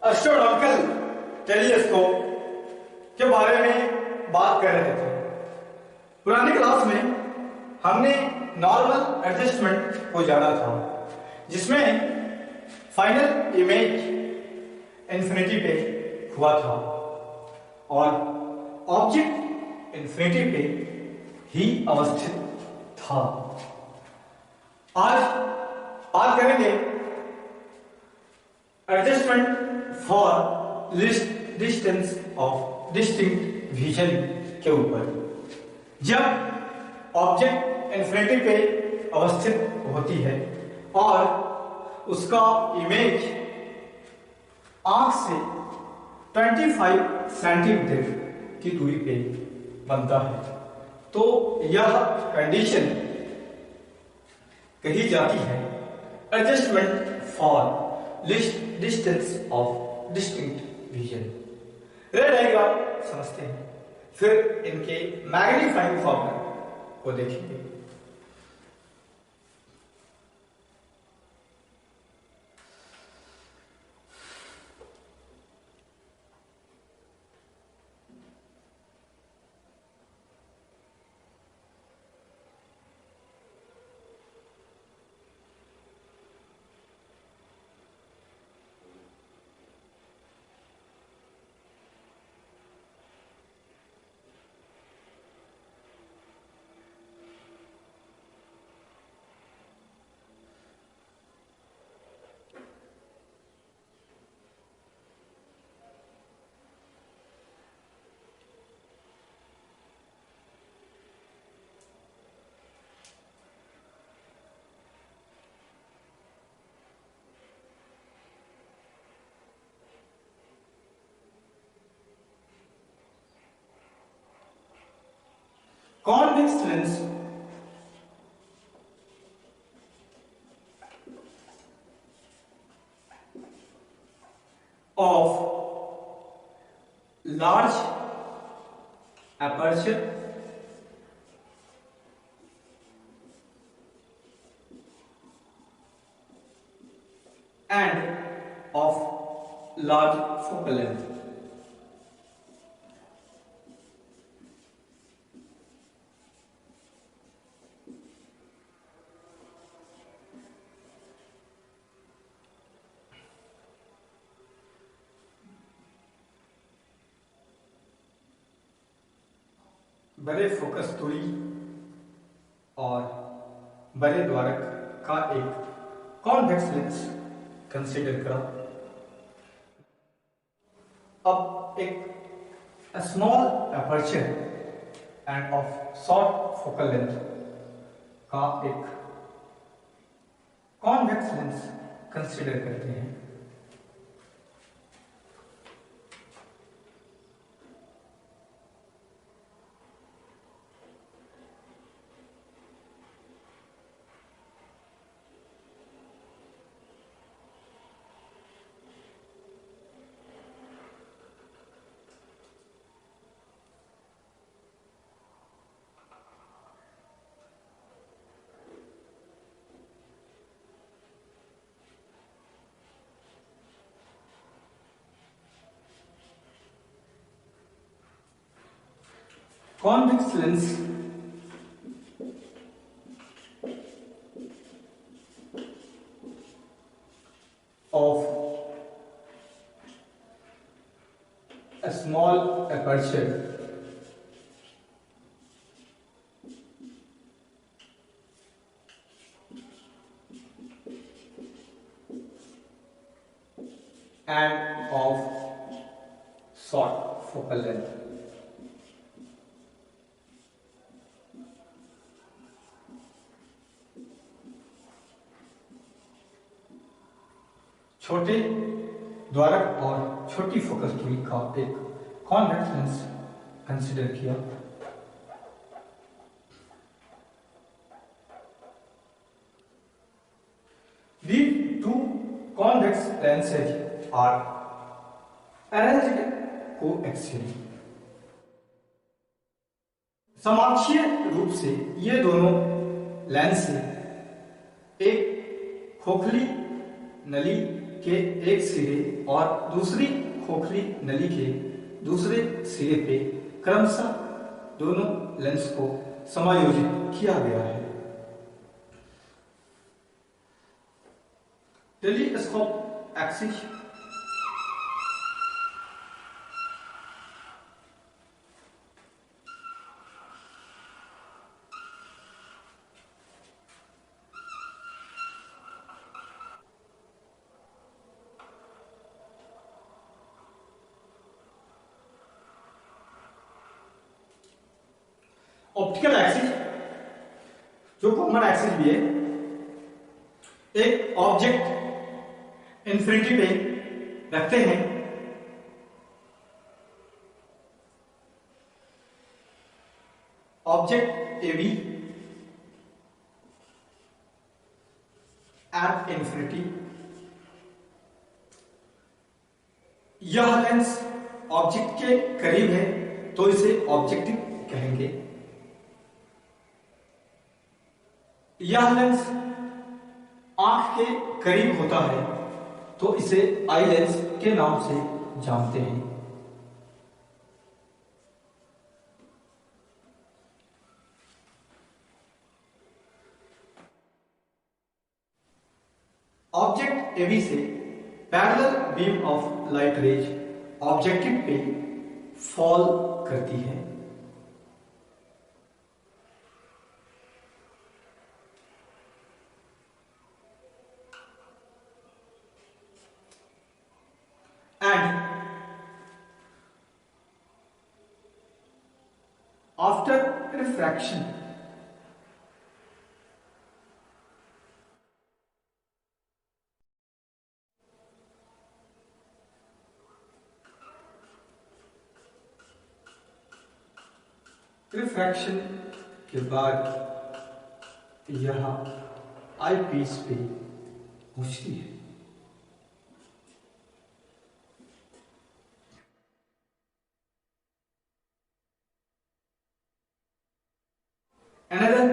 Astronomical telescope के बारे में बात कर रहे थे। पुरानी क्लास में हमने नॉर्मल एडजस्टमेंट को जाना था, जिसमें फाइनल इमेज इंफिनिटी पे हुआ था और ऑब्जेक्ट इंफिनिटी पे ही अवस्थित था। आज बात करेंगे adjustment for distance of distinct vision के ऊपर। जब ऑब्जेक्ट इंफिनिटी पे अवस्थित होती है और उसका इमेज आंख से 25 सेंटीमीटर की दूरी पे बनता है, तो यह कंडीशन कही जाती है adjustment for distance of distinct vision. रे डायग्राम समझते हैं, फिर इनके मैग्नीफाइंग फॉर्मूला को देखेंगे। Convex lens of large aperture and of large focal length. बड़े फोकस दूरी और बड़े द्वारक का एक कॉन्वेक्स लेंस कंसीडर करा। अब एक small aperture end of short focal length का एक कॉन्वेक्स लेंस कंसीडर करते हैं। Convex lens of a small aperture and of short focal length. छोटे द्वारक और छोटी फोकस दूरी का एक कॉन्वेक्स लेंस कंसीडर किया। These two convex lenses are arranged coaxially. समाक्षीय रूप से ये दोनों लेंस एक खोखली नली के एक सिरे और दूसरी खोखली नली के दूसरे सिरे पे क्रमशः दोनों लेंस को समायोजित किया गया है। टेलीस्कोप एक्सिस ऑप्टिकल एक्सिस जो कॉमन एक्सिस भी है, एक ऑब्जेक्ट इंफिनिटी पे रखते हैं object A B at infinity. यह लेंस ऑब्जेक्ट के करीब है तो इसे ऑब्जेक्टिव कहेंगे। यह लेंस आंख के करीब होता है तो इसे आई लेंस के नाम से जानते हैं। ऑब्जेक्ट एबी से parallel beam of light rays objective पे फॉल करती है। And after refraction, रिफ्रैक्शन के बाद यह आई पीस पे पहुंचती है। Another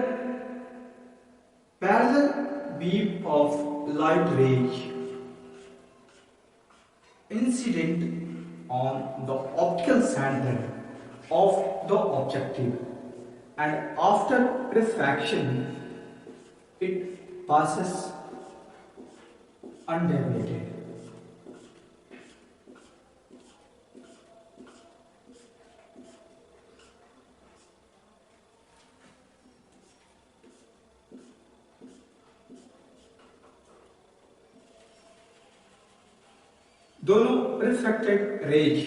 parallel beam of light rays incident on the optical center of the objective, and after refraction it passes undeviated. दोनों रिफ्लेक्टेड रेज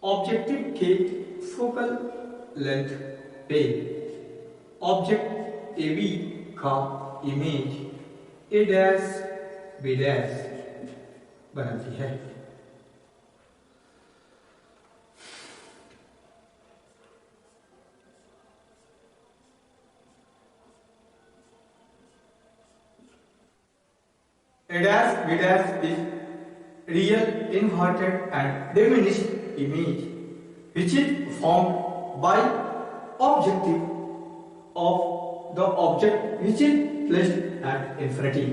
ऑब्जेक्टिव के फोकल लेंथ पे ऑब्जेक्ट ए बी का image A dash B dash बनाती है। A dash B dash is real inverted and diminished image which is formed by objective of the object which is placed at infinity.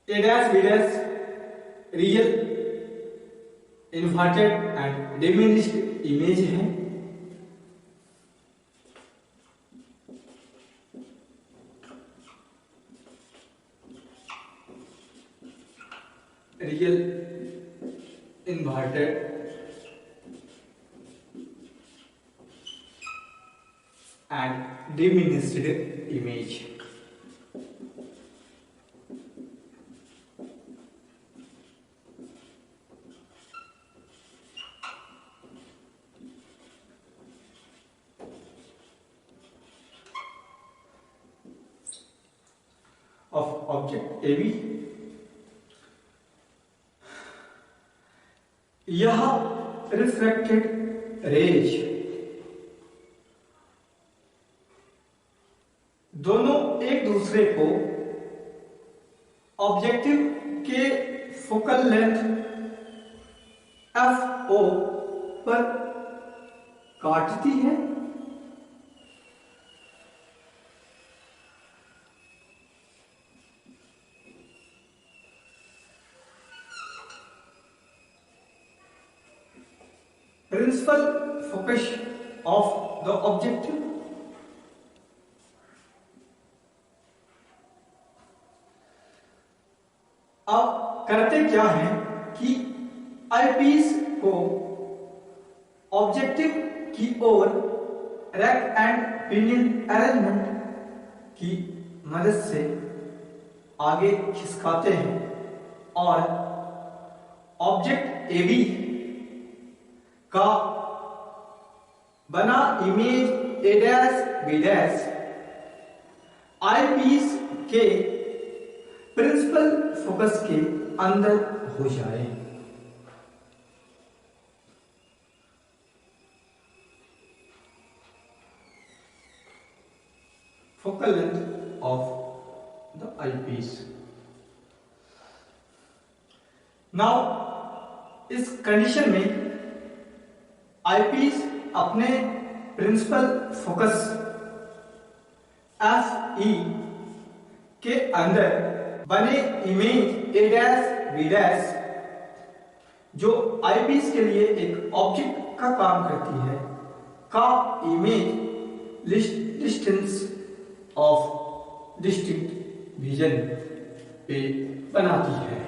A dash B dash real inverted and diminished image है। Real inverted and diminished image. Of object AB, यह reflected raise दोनों एक दूसरे को objective के focal length F O पर काटती है principal focus of the objective. अब करते क्या है कि आईपीस को ऑब्जेक्टिव की ओर रैक एंड पिनियन अरेंजमेंट की मदद से आगे खिसकाते हैं और ऑब्जेक्ट एबी का बना image A dash B dash eyepiece के प्रिंसिपल फोकस के अंदर हो जाए। Focal length of the eyepiece. Now इस कंडीशन में आईपीस अपने प्रिंसिपल फोकस एफ ई के अंदर बने image A dash B dash जो आईपीस के लिए एक ऑब्जेक्ट का काम करती है का image distance of distinct vision पे बनाती है।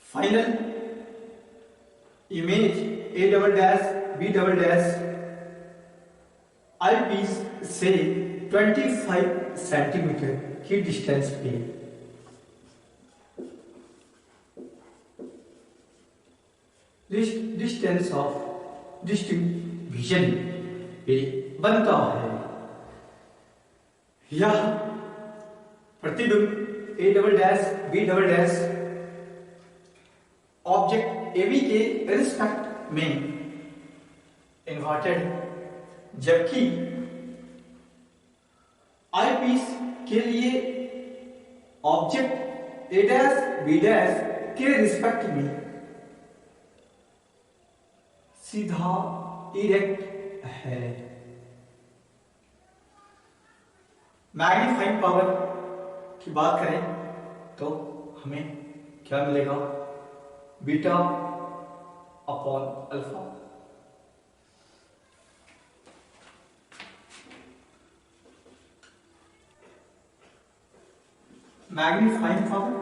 Final image A double dash B double dash eyepiece से 25 सेंटीमीटर की डिस्टेंस पे डिस्टेंस ऑफ डिस्टिंक्ट विजन पे बनता है। यह प्रतिबिंब A double dash B double dash object AB के रिस्पेक्ट में इन्वर्टेड, जबकि आईपीस के लिए object A dash B dash के रिस्पेक्ट में सीधा इरेक्ट है। मैग्नीफाइंग पावर की बात करें तो हमें क्या मिलेगा? Beta upon alpha. Magnifying power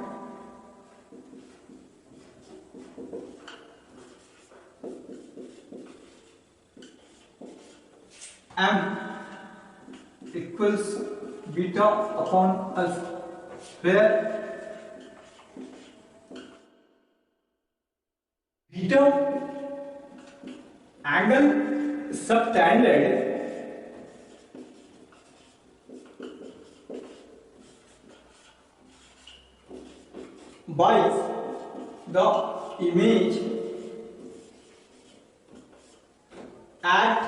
m equals beta upon alpha, where beta angle subtended by the image at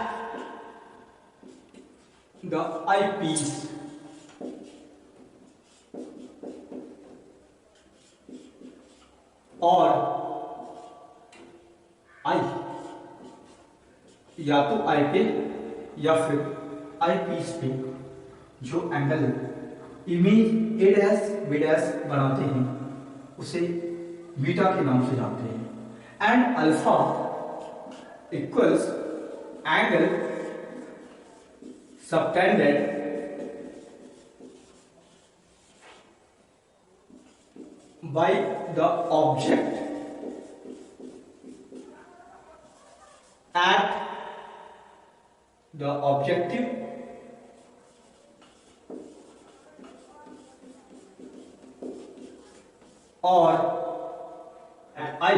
the eyepiece और आई या तो आई पे या फिर आई पीस पे जो angle image A dash B dash बनाते हैं उसे बीटा के नाम से जानते हैं, and alpha equals angle subtended by the object at the objective or at I.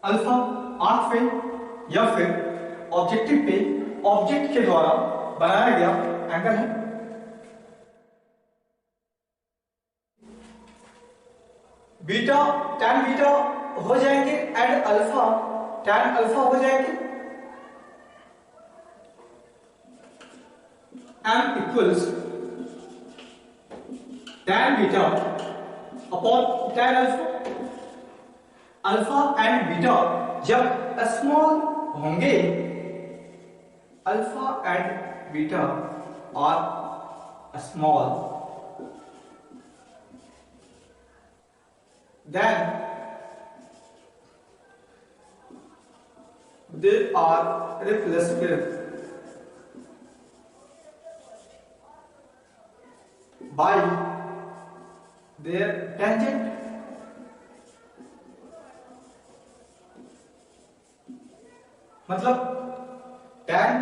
Alpha आंख पे या फिर ऑब्जेक्टिव पे ऑब्जेक्ट के द्वारा बनाया गया एंगल है। बीटा tan बीटा हो जाएंगे एंड अल्फा tan अल्फा हो जाएंगे। m equals tan beta upon tan alpha. Alpha and beta जब स्मॉल होंगे, alpha and beta are small, then they are replaceable by their tangent। मतलब tan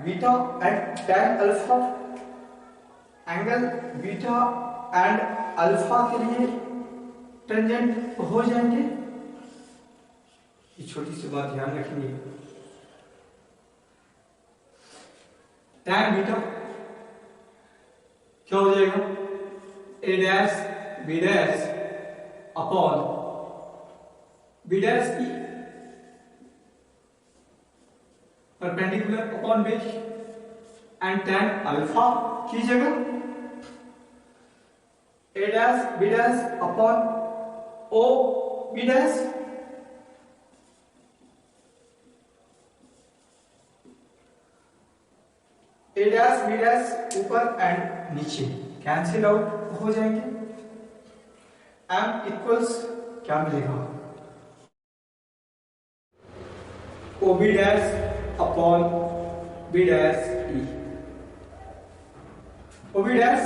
beta and tan alpha, angle beta and alpha के लिए tangent हो जाएंगे। ये छोटी सी बात ध्यान रखेंगे। tan बीटा क्या हो जाएगा? a dash b dash upon b dash की perpendicular upon base, and tan alpha की जगह a dash b dash upon o b dash. a dash b dash ऊपर एंड नीचे कैंसिल आउट हो जाएंगे। m इक्वल्स क्या मिलेगा? o b dash upon b dash e। o b dash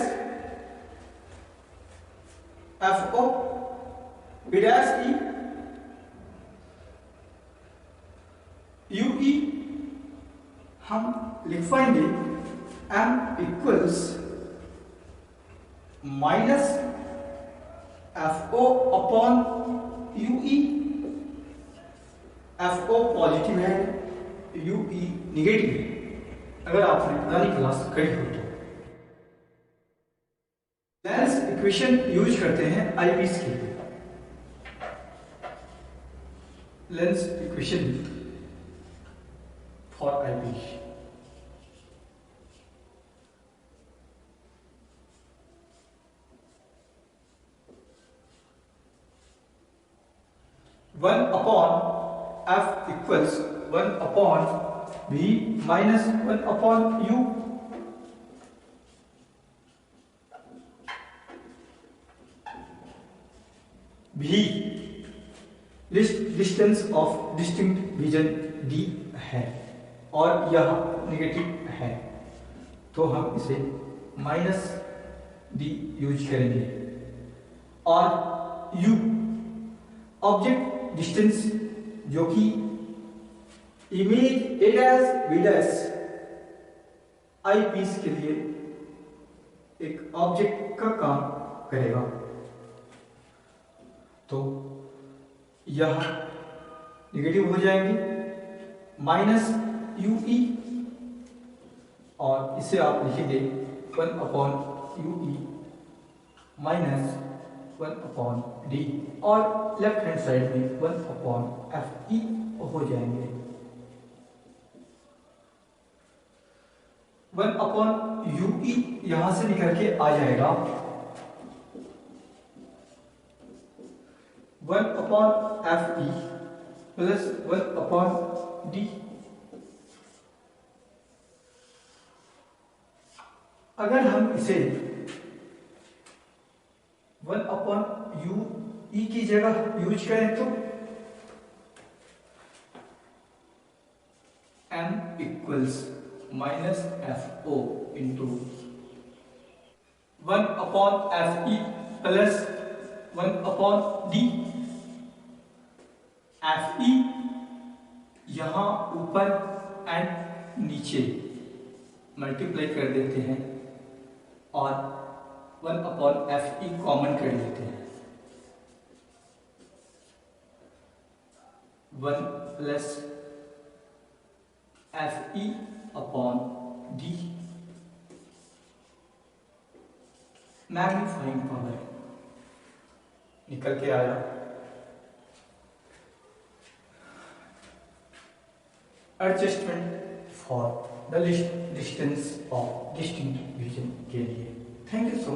f o b dash e u e हम लिख पाएंगे m equals minus F O upon U ई। F O positive है, you E negative है। अगर आपने पुरानी क्लास करी हो तो लेंस इक्वेशन यूज करते हैं आईपीस के लिए। Lens equation for eyepiece. One upon F equals one upon B minus one upon U. भी distance of distinct region D है और यह नेगेटिव है, तो हम इसे माइनस डी यूज करेंगे। और यू ऑब्जेक्ट डिस्टेंस जो कि image A dash B dash eyepiece के लिए एक ऑब्जेक्ट का काम करेगा, तो यह निगेटिव हो जाएंगे माइनस यू ई, और इसे आप लिखेंगे one upon U E minus one upon D, और लेफ्ट हैंड साइड में वन अपॉन एफ ई हो जाएंगे। वन अपॉन यू ई यहां से निकल के आ जाएगा one upon F E plus one upon D. अगर हम इसे वन अपॉन यू ई की जगह यूज करें तो equals minus F O into 1/Fe plus 1/d। Fe यहां ऊपर एंड नीचे मल्टीप्लाई कर देते हैं और 1/Fe कॉमन कर लेते हैं। 1 प्लस Fe/d मैग्नीफाइंग पावर निकल के आया adjustment for the distance of distinct region के लिए। Thank you so much.